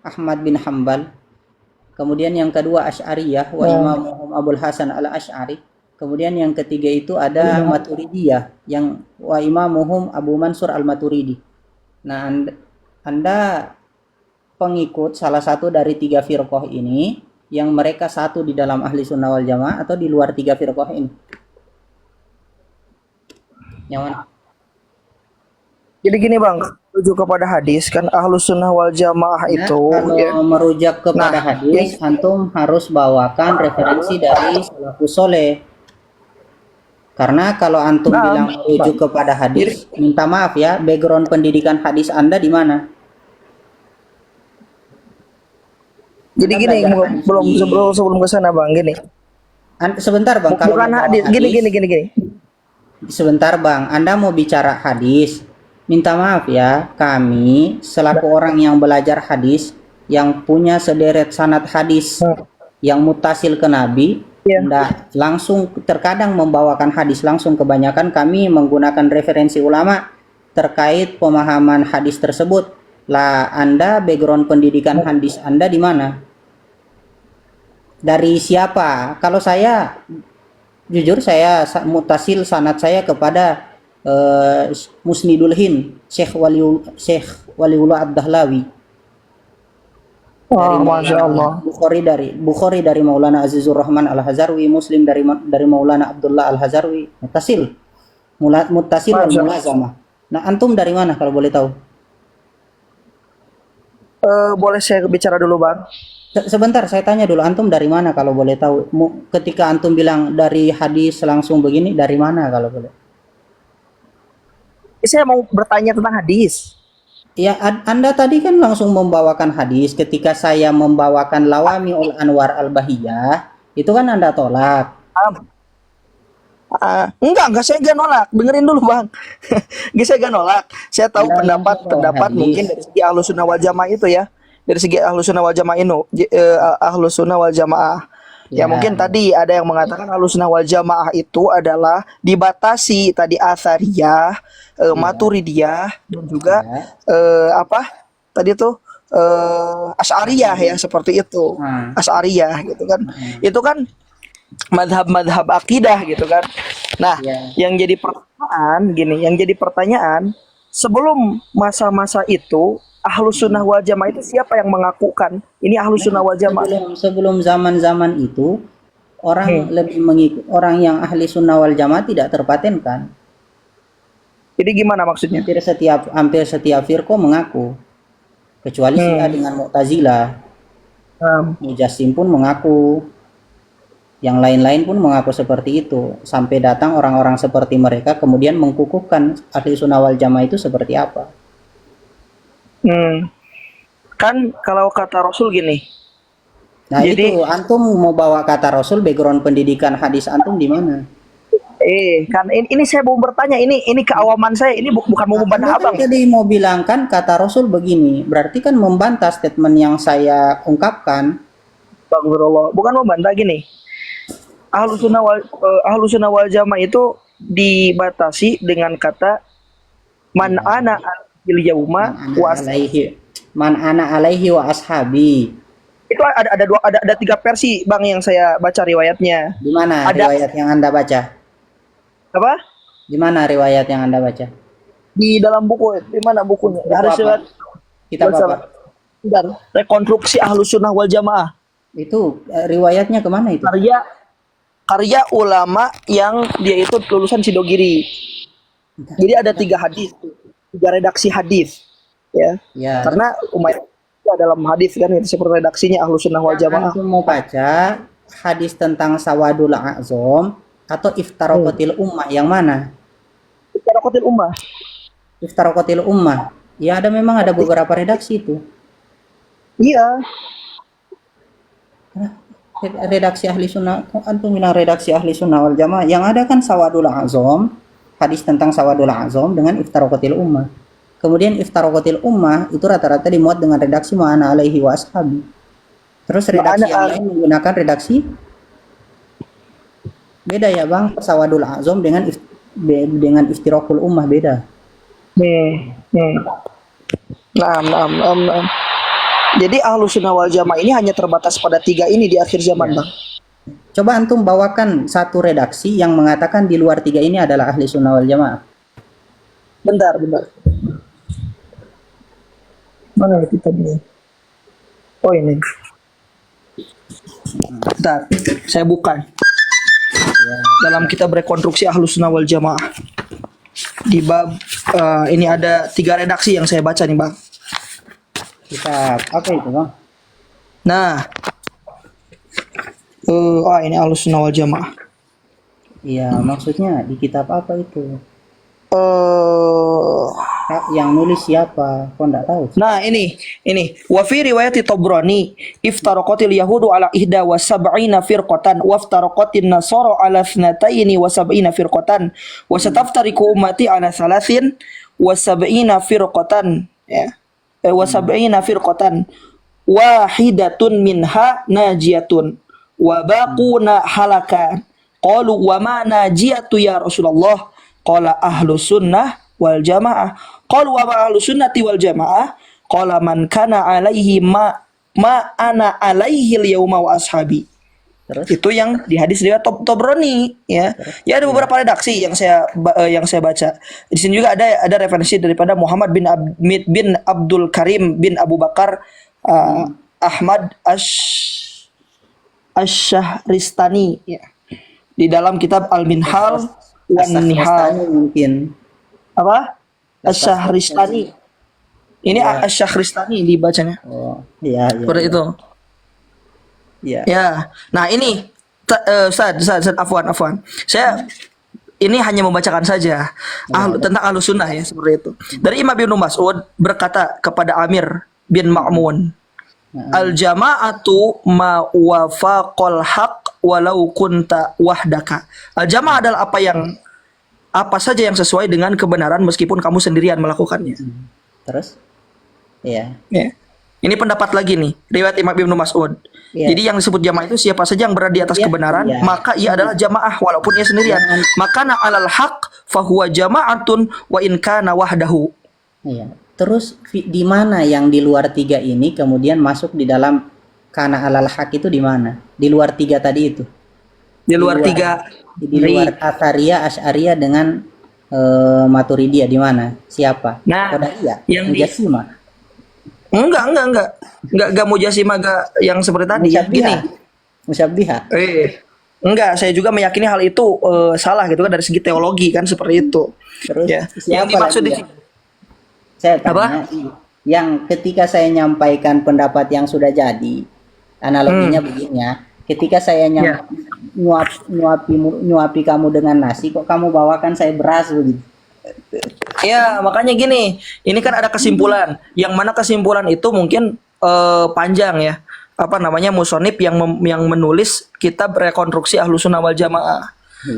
Ahmad bin Hambal. Kemudian yang kedua Asy'ariyah wa imamuhum Abul Hasan al-Asy'ari. Kemudian yang ketiga itu ada Maturidiyah yang wa imamuhum Abu Mansur al-Maturidi. Nah, anda pengikut salah satu dari tiga firqah ini yang mereka satu di dalam ahli sunnah wal jamaah atau di luar tiga firqah ini? Yang mana? Jadi gini bang, merujuk kepada hadis kan Ahlus Sunnah wal Jamaah Ya, itu kalau ya. merujuk kepada Nah, hadis, antum harus bawakan referensi dari salafus soleh. Karena kalau antum bilang merujuk kepada hadis, minta maaf ya, background pendidikan hadis Anda di mana? jadi Anda gini belajar hadis belum di sebelum ke sana bang, gini. sebentar Bang, kalau Bukan mau bawa hadis, hadis, gini. sebentar Bang, Anda mau bicara hadis. Minta maaf ya, kami selaku orang yang belajar hadis, yang punya sederet sanad hadis yang mutasil ke Nabi, Ya. tidak langsung terkadang membawakan hadis langsung, kebanyakan kami menggunakan referensi ulama terkait pemahaman hadis tersebut. Lah, Anda background pendidikan hadis Anda di mana? Dari siapa? Kalau saya jujur saya mutasil sanad saya kepada Musnidul Hind Syekh Waliullah Ad-Dahlawi dari Masya Maulana Allah. Bukhari dari Maulana Azizur Rahman Al-Hazarwi, Muslim dari Maulana Abdullah Al-Hazarwi, muttasil wal Masya. mulazamah. Nah, antum dari mana kalau boleh tahu? Boleh saya bicara dulu bang? Sebentar, saya tanya dulu, antum dari mana kalau boleh tahu? Ketika antum bilang dari hadis langsung begini, dari mana kalau boleh? Saya mau bertanya tentang hadis. Ya, Anda tadi kan langsung membawakan hadis. Ketika saya membawakan Lawami'ul Anwar Al-Bahiyah, itu kan Anda tolak. Enggak, saya gak nolak. Dengerin dulu bang. Saya gak nolak. Saya tahu Anda langsung bawa pendapat hadis. mungkin dari segi Ahlus Sunnah wal Jamaah itu ya. Dari segi Ahlus Sunnah wal Jamaah Ahlus Sunnah wal Jamaah. Ya mungkin tadi ada yang mengatakan Ahlus Sunnah wal Jamaah itu adalah dibatasi tadi Athariyah, Maturidiyah dan juga apa tadi tuh Asy'ariyah ya seperti itu. Asy'ariyah gitu kan. Itu kan madhab akidah gitu kan. Nah, yang jadi pertanyaan sebelum masa-masa itu Ahlus Sunnah wal Jamaah itu siapa yang mengakukan ini Ahlus Sunnah wal Jamaah? Sebelum zaman-zaman itu, orang lebih mengikut orang yang ahli sunnah wal jamaah tidak terpatenkan. Jadi gimana maksudnya? Hampir setiap firqah mengaku, kecuali Syiah dengan Mu'tazilah. Mujassim pun mengaku. Yang lain-lain pun mengaku seperti itu, sampai datang orang-orang seperti mereka kemudian mengkukuhkan ahli sunnah wal jamaah itu seperti apa. Kan kalau kata Rasul gini. Nah, jadi itu antum mau bawa kata Rasul, background pendidikan hadis antum di mana? Kan ini saya mau bertanya, ini keawaman saya, ini bukan mau membantah abang. Tadi mau bilang kan kata Rasul begini, berarti kan membantah statement yang saya ungkapkan. Astagfirullah, bukan membantah gini. Ahlus Sunnah wal Jamaah itu dibatasi dengan kata man ana al yauma man ana alaihi wa ashabi. Itu ada 3 versi bang yang saya baca riwayatnya. Di mana riwayat yang Anda baca? Apa? Di mana riwayat yang Anda baca? Di dalam buku. Di mana bukunya? Harus kitab apa? Dan rekonstruksi Ahlus Sunnah wal Jamaah. Itu riwayatnya kemana itu? Karya ulama yang dia itu lulusan Sidogiri. Jadi ada 3 hadis, 3 redaksi hadis, ya. Karena umat dalam hadis kan itu seperti redaksinya Ahlus Sunnah wal Jamaah. Aku mau baca hadis tentang Sawadul A'zam atau Iftaraqatil Ummah, yang mana? Iftaraqatil Ummah. Ya, memang ada beberapa redaksi itu. Iya. Redaksi ahli sunnah, antum bilang redaksi ahli sunnah wal jamaah, yang ada kan Sawadul A'zam, hadis tentang Sawadul A'zam dengan Iftaraqatil Ummah. Kemudian Iftaraqatil Ummah itu rata-rata dimuat dengan redaksi ma'ana alaihi wa ashabi. Terus redaksi yang lain menggunakan redaksi beda ya bang. Sawadul A'zam dengan Iftaraqatil Ummah beda. Nah. Jadi Ahlus Sunnah wal Jamaah ini hanya terbatas pada 3 ini di akhir zaman, Ya. Bang. Coba antum bawakan satu redaksi yang mengatakan di luar 3 ini adalah ahli sunnah wal jamaah. Bentar, bentar. Mana ya kitabnya? Oh, ini. Bentar, saya buka. Dalam kitab rekonstruksi Ahlus Sunnah wal Jamaah. Di bab ini ada 3 redaksi yang saya baca nih, Bang. Kitab apa itu, Bang? Nah, ini Ahlus Sunnah wal Jamaah. Iya, maksudnya di kitab apa itu? Eh, Yang nulis siapa? Kok enggak tahu? Nah, ini wa fi riwayat Tabrani iftaraqatil yahudu ala ihda wa sab'ina firqatan wa iftaraqatin nasara ala thnataini wa sab'ina firqatan wa sataftariqu ummati ala thalathin wa sab'ina firqatan ya wa sab'ina firqatan wahidatun minha najiyatun wa baquna halaka qalu wa ma najiyatu ya Rasulullah qala ahlus sunnah wal jamaah qalu wa ma ahlus sunnati wal jamaah qala man kana alaihi ma ana alaihi al yauma wa ashabi. Terus? Itu yang di hadis riwayat Tabrani ya. Ya ada beberapa redaksi yang saya baca. Di sini juga ada referensi daripada Muhammad bin Abdul Karim bin Abu Bakar Ahmad Asy-Syahristani ya. Di dalam kitab Al-Minhal wan Nihal. Mungkin. Apa? Asy-Syahristani. Ini Ya. Asy-Syahristani dibacanya. Oh, iya, iya. Seperti itu. Iya. Ya. Nah, ini Ustaz, afwan. Saya ini hanya membacakan saja tentang Ahlus Sunnah ya, seperti itu. Dari Imam Ibnu Mas'ud berkata kepada Amir bin Ma'mun, Al-jama'atu ma wafaqal haq walau kunta wahdaka. Al-jama'ah adalah apa saja yang sesuai dengan kebenaran meskipun kamu sendirian melakukannya. Terus? Iya. Ya. Ini pendapat lagi nih, riwayat Imam Ibnu Mas'ud. Iya. Jadi yang disebut jamaah itu siapa saja yang berada di atas Iya, kebenaran, iya. maka ia adalah jamaah walaupun ia sendirian. Maka na alal haq fahuwa jama'atun wa in kana wahdahu. Iya. Terus di mana yang di luar 3 ini kemudian masuk di dalam kana alal haq itu di mana? Di luar 3 tadi itu. Di luar luar. tiga Di luar Athariyah, Asy'ariyah dengan Maturidiyah di mana? Siapa? Nah, Qadariyah, yang di- Mujasimah, Enggak mujasimah yang seperti tadi ya. Gini. Musyabbihah. Enggak, saya juga meyakini hal itu salah gitu kan dari segi teologi kan seperti itu. Terus Ya. siapa Yang dimaksud lagi di ya? sini Saya Apa? tanya, yang ketika saya nyampaikan pendapat yang sudah jadi, analoginya begini ya. Ketika saya Ya. nyuapi kamu dengan nasi, kok kamu bawakan saya beras begitu? Ya, makanya gini, ini kan ada kesimpulan. Yang mana kesimpulan itu mungkin panjang ya. Apa namanya musonib yang menulis kitab rekonstruksi Ahlus Sunnah wal Jamaah.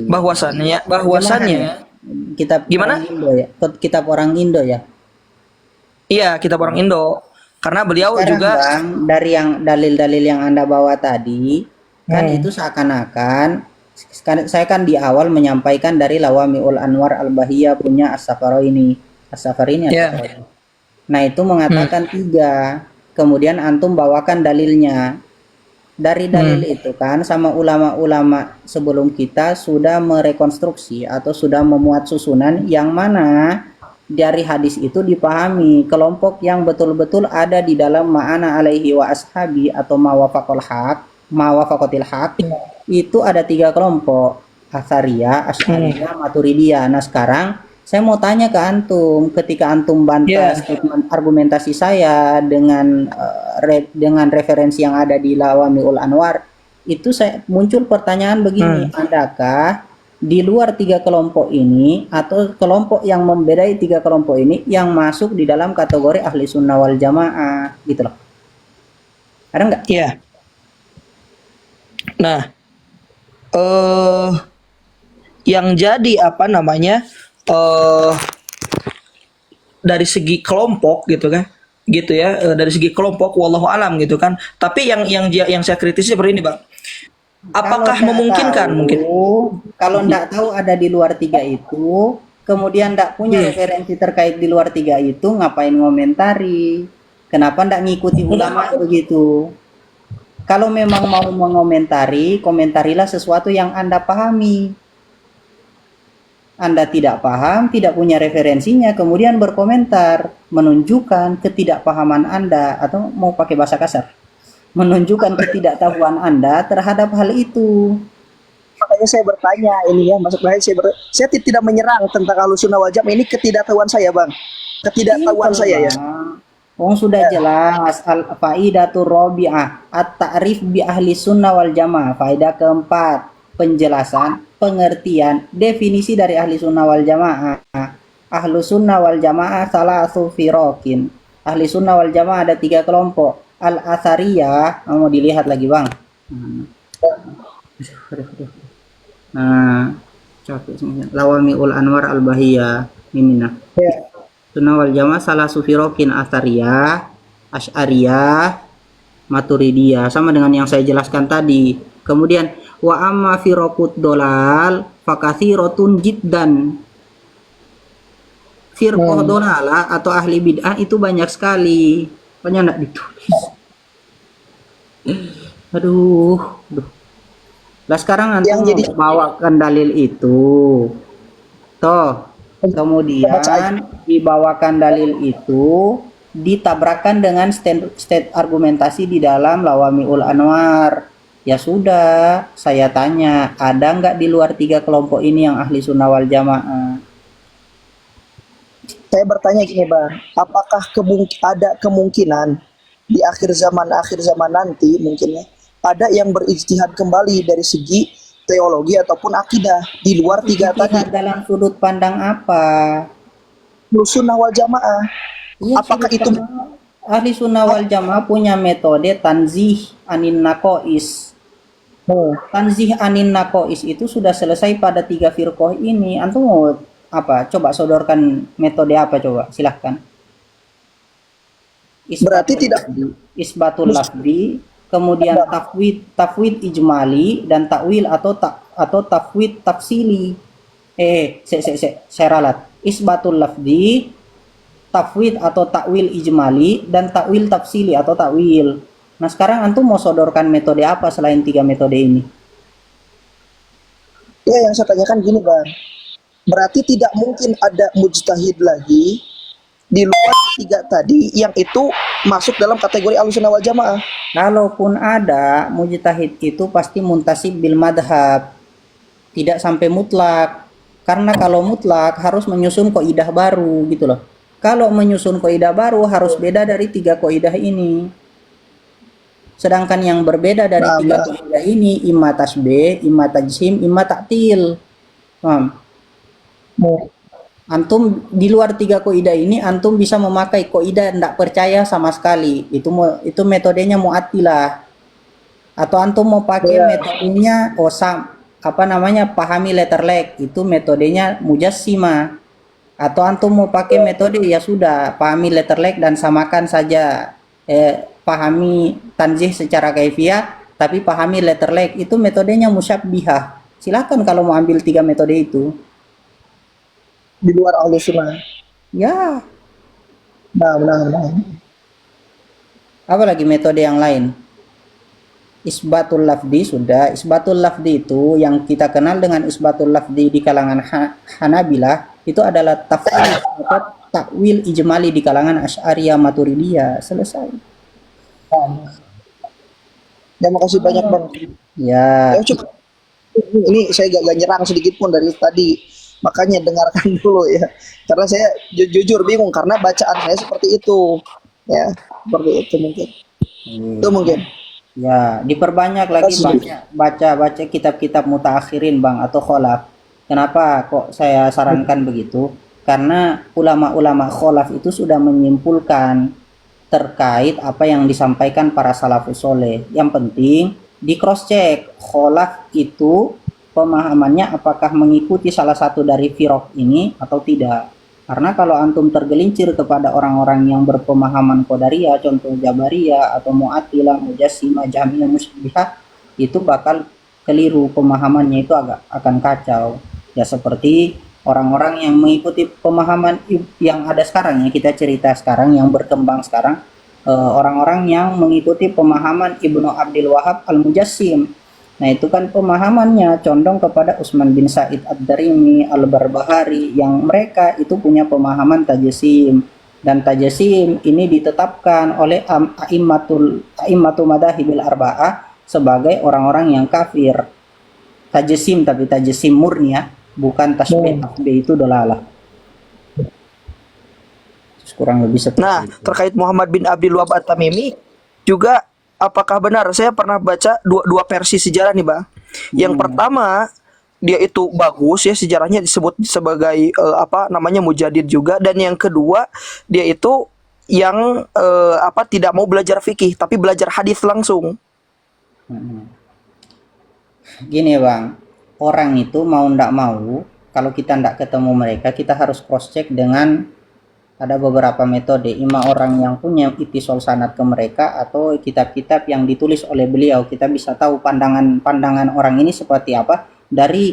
Bahwasannya Kitab Gimana? orang Indo ya. Kitab orang Indo ya. iya, kitab orang Indo. Karena beliau Sekarang, juga Bang, dari yang dalil-dalil yang Anda bawa tadi, kan itu seakan-akan saya kan di awal menyampaikan dari Lawami'ul Anwar Al-Bahiyah punya As-Safarini. Ya. Nah, itu mengatakan 3. Kemudian antum bawakan dalilnya. Dari dalil itu kan sama ulama-ulama sebelum kita sudah merekonstruksi atau sudah memuat susunan yang mana dari hadis itu dipahami kelompok yang betul-betul ada di dalam ma'ana alaihi wa ashabi atau mawafaqatil haq itu ada 3 kelompok, Athariyah, Asy'ariyah, Maturidiyah. Nah, sekarang saya mau tanya ke antum, ketika antum bantah statement argumentasi saya dengan referensi yang ada di Lawami'ul Anwar, itu saya muncul pertanyaan begini, adakah di luar 3 kelompok ini atau kelompok yang membedai 3 kelompok ini yang masuk di dalam kategori ahli sunnah wal jamaah gitu loh? Ada nggak? Iya. Nah, yang jadi apa namanya dari segi kelompok gitu kan, gitu ya, dari segi kelompok wallahu alam gitu kan. Tapi yang saya kritisi seperti ini, Bang. Apakah Kalau nggak memungkinkan tahu, mungkin? Kalau nggak tahu ada di luar 3 itu, kemudian nggak punya referensi terkait di luar 3 itu, ngapain ngomentari? Kenapa ndak ngikuti ulama begitu? Kalau memang mau mengomentari, komentarilah sesuatu yang Anda pahami. Anda tidak paham, tidak punya referensinya, kemudian berkomentar, menunjukkan ketidakpahaman Anda, atau mau pakai bahasa kasar, menunjukkan ketidaktahuan Anda terhadap hal itu. Makanya saya bertanya ini ya, maksudnya saya tidak menyerang tentang Ahlussunnah wal Jamaah, ini ketidaktahuan saya, Bang. Ketidaktahuan Simpel, saya ya. Bang. Sudah jelas al-faidatur rabi'ah at-ta'rif bi ahli sunnah wal jamaah. Faedah keempat, penjelasan, pengertian, definisi dari ahli sunnah wal jamaah. Ahlu sunnah wal jamaah salasu firokin. Ahli sunnah wal jamaah ada 3 kelompok. Al-asariyah, mau dilihat lagi, Bang. Nah, capek semuanya. Lawami'ul Anwar al-Bahiyah. Ini nah. Ya. Sunnah wal jamaah salah sufirokin asariyah, asy'ariyah, maturidiyah, sama dengan yang saya jelaskan tadi. Kemudian wa amma firaqut dolal fakathiratun jiddan. Firqah dolalah atau ahli bid'ah itu banyak sekali. Banyak enggak ditulis. Aduh. Lah sekarang nanti Yang jadi bawakan dalil itu. Toh, kemudian dibawakan dalil itu ditabrakkan dengan state argumentasi di dalam Lawami'ul Anwar. Ya sudah, saya tanya, ada nggak di luar 3 kelompok ini yang ahli sunnah wal jamaah? saya bertanya gini, Bang, apakah ada kemungkinan di akhir zaman nanti mungkin ya ada yang berijtihad kembali dari segi teologi ataupun akidah di luar 3 tadi? Ijtihad dalam sudut pandang apa? Ahlussunnah wal Jamaah. Iya, Apakah itu ahli sunnah wal jamaah punya metode tanzih anin nakois. Tanzih anin nakois itu sudah selesai pada 3 firqoh ini. Antum mau apa? Coba sodorkan metode apa coba? Silahkan. berarti tidak Isbatul lafdi, kemudian tafwid ijmali, dan takwil atau tafwid tafsili. Saya ralat. Isbatul lafdi, tafwid atau takwil ijmali, dan takwil tafsili atau takwil. Nah sekarang antum mau sodorkan metode apa selain 3 metode ini? ya yang saya tanyakan gini, Bang. Berarti tidak mungkin ada mujtahid lagi di luar 3 tadi yang itu masuk dalam kategori Ahlussunnah wal Jamaah. Kalaupun ada, mujtahid itu pasti muntasib bil madhab, tidak sampai mutlak. Karena kalau mutlak harus menyusun kaidah baru gitu loh. Kalau menyusun kaidah baru harus beda dari 3 kaidah ini. Sedangkan yang berbeda dari 3 kaidah ini imma tasbih, imma tajsim, imma ta'til. Paham? Antum di luar 3 kaidah ini antum bisa memakai kaidah tidak percaya sama sekali. Itu metodenya mu'attilah. Atau antum mau pakai metodenya pahami letter leg, itu metodenya mujassimah. Atau antum mau pakai metode ya sudah, pahami letter leg dan samakan saja. Pahami tanzih secara kaifiyah tapi pahami letter leg, itu metodenya musyabbihah. Silakan kalau mau ambil 3 metode itu. Di luar Ahlussunnah. Ya. Nah. Apa lagi metode yang lain? Isbatul lafdi sudah. Isbatul lafdi itu yang kita kenal dengan isbatul lafdi di kalangan Hanabilah itu adalah tafwid atau takwil ijmali di kalangan Asy'ariyah Maturidiyah. Selesai. Terima kasih banyak, Bang. Ya. Ini saya gak nyerang sedikit pun dari tadi. Makanya dengarkan dulu ya. Karena saya jujur bingung karena bacaan saya seperti itu. Ya, seperti itu mungkin. Itu mungkin. Ya, diperbanyak lagi baca kitab-kitab mutaakhirin, Bang, atau kholaf. Kenapa kok saya sarankan begitu? Karena ulama-ulama kholaf itu sudah menyimpulkan terkait apa yang disampaikan para salafus soleh. Yang penting di cross check kholaf itu pemahamannya apakah mengikuti salah satu dari firaq ini atau tidak. Karena kalau antum tergelincir kepada orang-orang yang berpemahaman qadariyah, contoh jabariyah atau mu'attilah, mujassimah, jahmiyah, musyabbihah, itu bakal keliru pemahamannya, itu akan kacau. Ya seperti orang-orang yang mengikuti pemahaman yang ada sekarang ya, kita cerita sekarang yang berkembang sekarang, orang-orang yang mengikuti pemahaman Ibnu Abdul Wahab Al-Mujassim. Nah, itu kan pemahamannya condong kepada Utsman bin Said Ad-Darimi, Al-Barbahari, yang mereka itu punya pemahaman tajsim. Dan tajsim ini ditetapkan oleh a'immatu madhahibil arba'ah sebagai orang-orang yang kafir. Tajsim, tapi tajsim murni ya, bukan tasbih. Tasbih itu dolalah. Kurang lebih seperti Nah, itu. terkait Muhammad bin Abdul Wahab At-Tamimi juga, apakah benar? Saya pernah baca dua versi sejarah nih, Bang. Yang pertama, dia itu bagus ya, sejarahnya disebut sebagai mujadid juga, dan yang kedua, dia itu yang tidak mau belajar fikih tapi belajar hadis langsung. Gini Bang, orang itu mau ndak mau, kalau kita ndak ketemu mereka, kita harus cross check dengan ada beberapa metode, ima orang yang punya itisol sanad ke mereka atau kitab-kitab yang ditulis oleh beliau. Kita bisa tahu pandangan orang ini seperti apa dari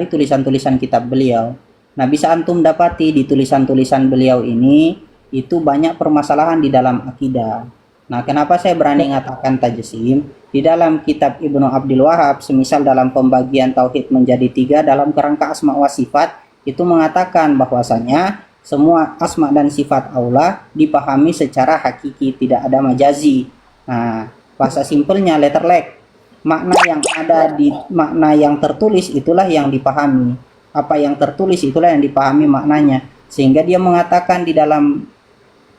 tulisan-tulisan kitab beliau. Nah, bisa antum dapati di tulisan-tulisan beliau ini itu banyak permasalahan di dalam akidah. Nah, kenapa saya berani mengatakan tajsim? Di dalam kitab Ibnu Abdul Wahab, semisal dalam pembagian tauhid menjadi 3 dalam kerangka asma wa sifat, itu mengatakan bahwasanya semua asma dan sifat Allah dipahami secara hakiki, tidak ada majazi. Nah, bahasa simpelnya letter leg. Makna yang ada di makna yang tertulis itulah yang dipahami. Apa yang tertulis itulah yang dipahami maknanya. Sehingga dia mengatakan di dalam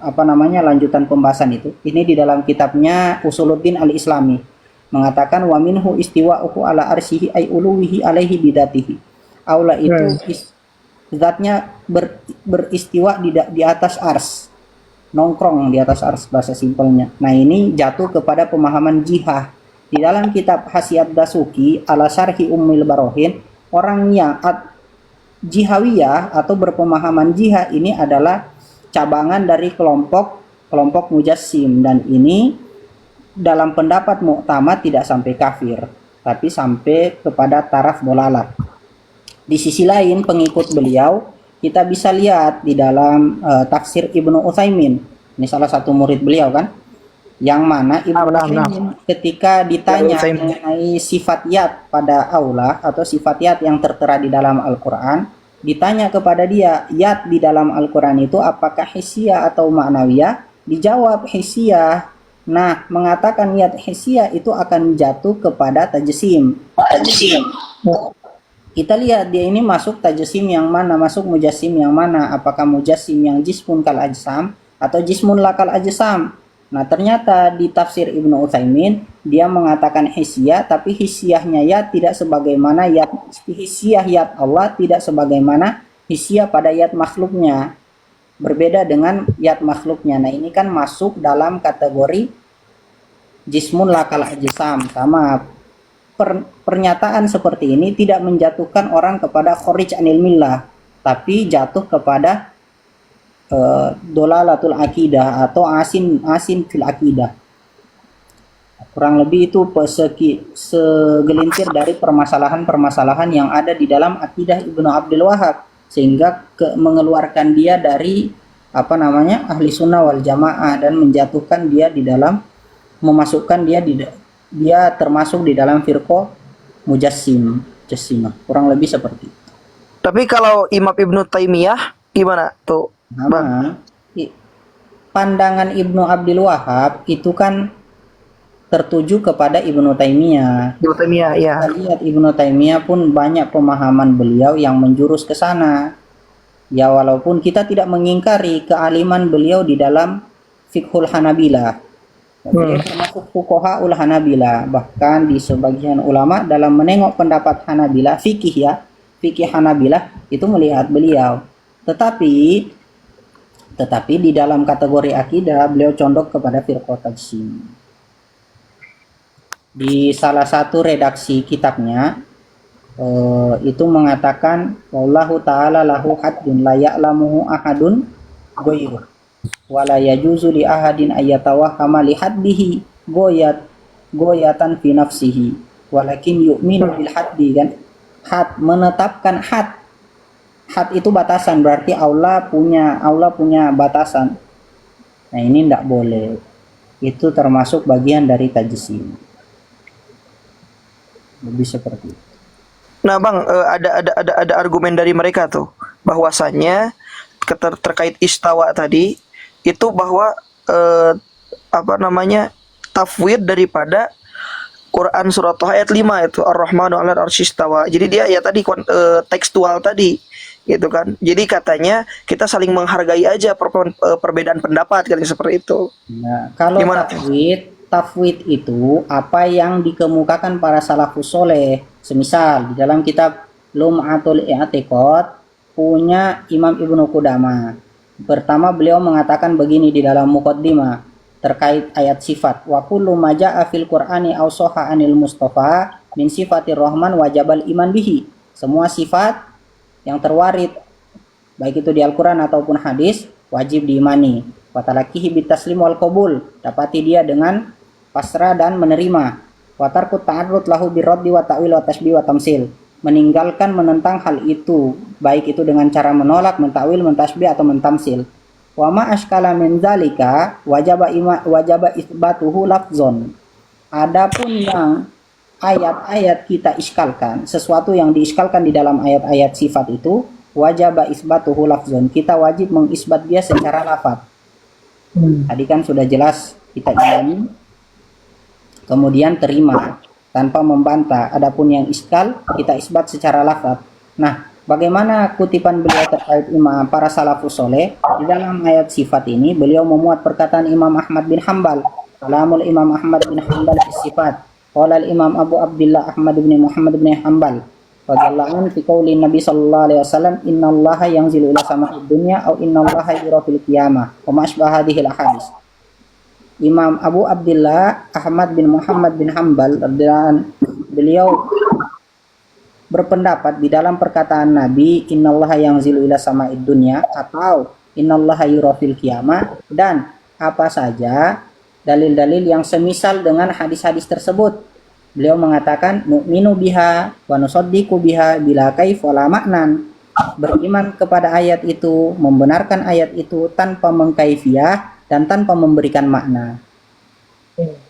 lanjutan pembahasan itu. Ini di dalam kitabnya Usuluddin Al-Islami. Mengatakan wa minhu istiwa'uhu ala arsyihi ay uluwihi alaihi bidatihi. Allah itu zatnya beristiwa di atas ars, nongkrong di atas ars, bahasa simpelnya. Nah, ini jatuh kepada pemahaman jihah. Di dalam kitab Hasiat Dasuki ala Syarhi Ummil Barohin, orang yang jihawiyah atau berpemahaman jihah ini adalah cabangan dari kelompok mujassim, dan ini dalam pendapat Mu'tamad tidak sampai kafir, tapi sampai kepada taraf dolalah. Di sisi lain, pengikut beliau, kita bisa lihat di dalam tafsir Ibnu Utsaimin. Ini salah satu murid beliau kan, yang mana Ibnu Utsaimin ketika ditanya mengenai sifat yad pada Allah atau sifat yad yang tertera di dalam Al-Quran, ditanya kepada dia, yad di dalam Al-Quran itu apakah hissiyah atau ma'nawiyah? Dijawab hissiyah. Nah, mengatakan yad hissiyah itu akan jatuh kepada tajsim. Kita lihat dia ini masuk tajsim yang mana, masuk mujassim yang mana, apakah mujassim yang jismun kal ajsam atau jismun la kal ajsam. Nah, ternyata di tafsir Ibnu Utsaimin dia mengatakan hissiyah, tapi hissiyahnya yad tidak sebagaimana yad hissiyah yad Allah, tidak sebagaimana hissiyah pada yad makhluknya, berbeda dengan yad makhluknya. Nah, ini kan masuk dalam kategori jismun la kal ajsam. Sama pernyataan seperti ini tidak menjatuhkan orang kepada kharij anil millah, tapi jatuh kepada dolalatul akidah atau asin fil akidah. Kurang lebih itu segelintir dari permasalahan-permasalahan yang ada di dalam akidah Ibnu Abdul Wahab, sehingga mengeluarkan dia dari ahli sunnah wal jamaah dan menjatuhkan dia di dalam, memasukkan dia termasuk di dalam firqah mujassimah. Kurang lebih seperti itu. Tapi kalau Imam Ibnu Taimiyah gimana tuh, Bang? Pandangan Ibnu Abdul Wahab itu kan tertuju kepada Ibnu Taimiyah. Ibnu Taimiyah, ya. Kita lihat Ibnu Taimiyah pun banyak pemahaman beliau yang menjurus ke sana. Ya, walaupun kita tidak mengingkari kealiman beliau di dalam fiqhul Hanabilah. Dia termasuk fuqahaul Hanabilah. Bahkan di sebagian ulama dalam menengok pendapat Hanabilah, fikih Hanabilah itu melihat beliau. Tetapi di dalam kategori akidah beliau condong kepada firqah tajsim. Di salah satu redaksi kitabnya itu mengatakan wallahu ta'ala lahu haddun la ya'lamuhu ahadun ghairuh wala yajuzu li ahadin ayyatawahhama li haddihi goyatan fi nafsihi walakin yu'minu bil haddi, kan, menetapkan had itu batasan, berarti Allah punya batasan. Nah, ini tidak boleh. itu termasuk bagian dari tajsim. Lebih seperti itu. Nah, Bang, ada argumen dari mereka tuh bahwasannya terkait istawa tadi itu bahwa apa namanya tafwid daripada Quran surat Thaha ayat 5 itu Ar-Rahmanu 'alal 'arsy istawa. Jadi dia ya tadi tekstual tadi gitu kan. Jadi katanya kita saling menghargai aja perbedaan pendapat kan seperti itu. Nah, kalau Gimana? tafwid itu apa yang dikemukakan para salafus soleh. Semisal di dalam kitab Lum'atul I'tiqad punya Imam Ibnu Qudamah. Pertama beliau mengatakan begini di dalam muqaddimah terkait ayat sifat. Wa kullu ma jaa'a fil Qur'ani aw sahha 'anil Mustafa min sifatir Rahman wajabal iman bihi. Semua sifat yang terwarid baik itu di Al-Qur'an ataupun hadis wajib diimani. Watalakihi bitaslim wal qabul, dapati dia dengan pasrah dan menerima. Watarkut ta'arrud lahu biraddi wa ta'wil wa tasbih wa tamsil, meninggalkan menentang hal itu, baik itu dengan cara menolak, mentakwil, mentasbih atau mentamsil. Wa ma ashkala min zalika wajaba isbatuhu lafzon. Adapun yang ayat-ayat kita iskalkan, sesuatu yang diiskalkan di dalam ayat-ayat sifat itu wajaba isbatuhu lafzon, kita wajib mengisbat dia secara lafaz. Tadi kan sudah jelas kita imani, kemudian terima tanpa membantah. Adapun yang iskal kita isbat secara lafaz. Nah, bagaimana kutipan beliau terkait imam para salafus soleh di dalam ayat sifat ini? Beliau memuat perkataan Imam Ahmad bin Hambal. Kalamul Imam Ahmad bin Hambal fi sifat. Qala al-Imam Abu Abdullah Ahmad bin Muhammad bin Hambal radhiyallahu anhu fi qauli Nabi sallallahu alaihi wasallam innallaha yanzilu ila sama'id dunya au innallaha yura fil qiyamah wa ma asbaha hadhil ahadits. Imam Abu Abdullah Ahmad bin Muhammad bin Hambal dan beliau berpendapat di dalam perkataan Nabi innallaha yanzilu ila sama'id dunya atau innallaha yura fil qiyamah dan apa saja dalil-dalil yang semisal dengan hadis-hadis tersebut. Beliau mengatakan nu'minu biha wa nusaddiqu biha bila kaif wala maknan. Beriman kepada ayat itu, membenarkan ayat itu tanpa mengkaifiyah dan tanpa memberikan makna.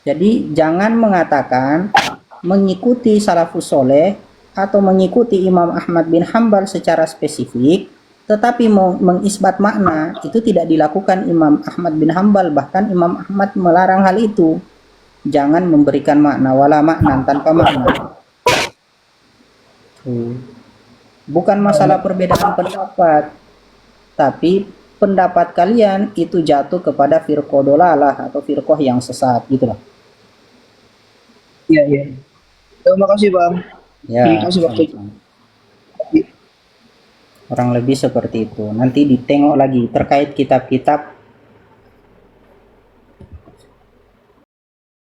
Jadi jangan mengatakan mengikuti salafus soleh atau mengikuti Imam Ahmad bin Hambal secara spesifik, tetapi mengisbat makna itu tidak dilakukan Imam Ahmad bin Hambal. Bahkan Imam Ahmad melarang hal itu. Jangan memberikan makna wala makna tanpa makna. Bukan masalah perbedaan pendapat, tapi pendapat kalian itu jatuh kepada firqah dolalah atau firqah yang sesat gitu loh. Iya, iya. Terima kasih, Bang. Ya, Terima kasih waktu. kurang lebih seperti itu. Nanti ditengok lagi terkait kitab-kitab